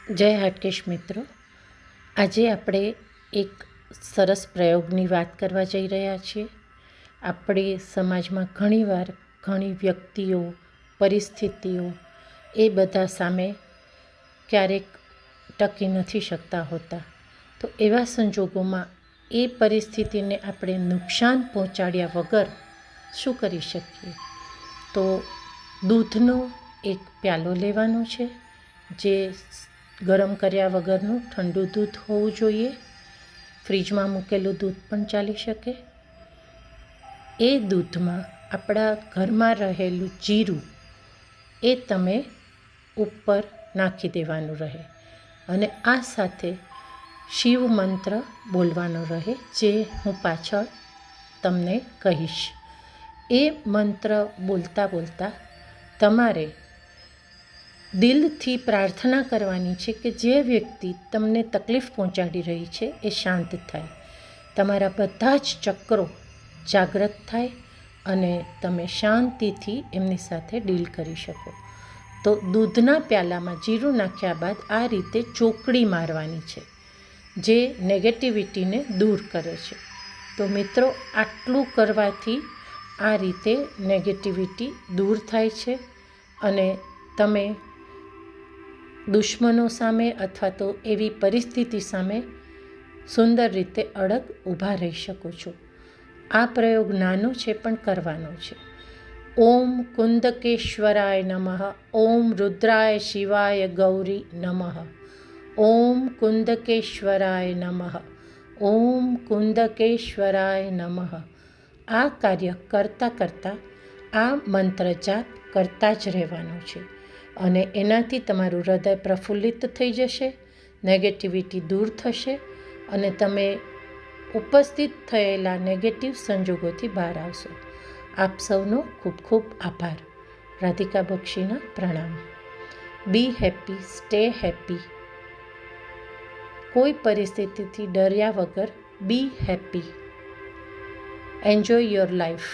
જય હાટકેશ મિત્રો, આજે આપણે એક સરસ પ્રયોગની વાત કરવા જઈ રહ્યા છીએ. આપણે સમાજમાં ઘણીવાર ઘણી વ્યક્તિઓ, પરિસ્થિતિઓ એ બધા સામે ક્યારેક ટકી નથી શકતા હોતા. તો એવા સંજોગોમાં એ પરિસ્થિતિને આપણે નુકસાન પહોંચાડ્યા વગર શું કરી શકીએ? તો દૂધનો એક પ્યાલો લેવાનો છે, જે ગરમ કર્યા વગરનું ઠંડુ દૂધ હોવું જોઈએ. ફ્રીજમાં મૂકેલું દૂધ પણ ચાલી શકે. એ દૂધમાં આપણા ઘરમાં રહેલું જીરું એ તમે ઉપર નાખી દેવાનું રહે અને આ સાથે શિવ મંત્ર બોલવાનો રહે, જે હું પાછળ તમને કહીશ. એ મંત્ર બોલતા બોલતા તમારે દિલથી પ્રાર્થના કરવાની છે કે જે વ્યક્તિ તમને તકલીફ પહોંચાડી રહી છે એ શાંત થાય, તમારા બધા જ ચક્રો જાગૃત થાય અને તમે શાંતિથી એમની સાથે ડીલ કરી શકો. તો દૂધના પ્યાલામાં જીરું નાખ્યા બાદ આ રીતે ચોકડી મારવાની છે, જે નેગેટિવિટીને દૂર કરે છે. તો મિત્રો, આટલું કરવાથી આ રીતે નેગેટિવિટી દૂર થાય છે અને તમે દુશ્મનો સામે અથવા તો એવી પરિસ્થિતિ સામે સુંદર રીતે અડગ ઊભા રહી શકો છો. આ પ્રયોગ નાનો છે પણ કરવાનો છે. ઓમ કુંદકેશ્વરાય નમઃ. ઓમ રુદ્રાય શિવાય ગૌરી નમઃ. ઓમ કુંદકેશ્વરાય નમઃ. ઓમ કુંદકેશ્વરાય નમઃ. આ કાર્ય કરતાં કરતાં આ મંત્ર જાપ કરતા જ રહેવાનો છે અને એનાથી તમારું હૃદય પ્રફુલ્લિત થઈ જશે, નેગેટિવિટી દૂર થશે અને તમે ઉપસ્થિત થયેલા નેગેટિવ સંજોગોથી બહાર આવશો. આપ સૌનો ખૂબ ખૂબ આભાર. રાધિકા બક્ષીના પ્રણામ. બી હેપી, સ્ટે હેપી. કોઈ પરિસ્થિતિથી ડર્યા વગર બી હેપી. Enjoy your life.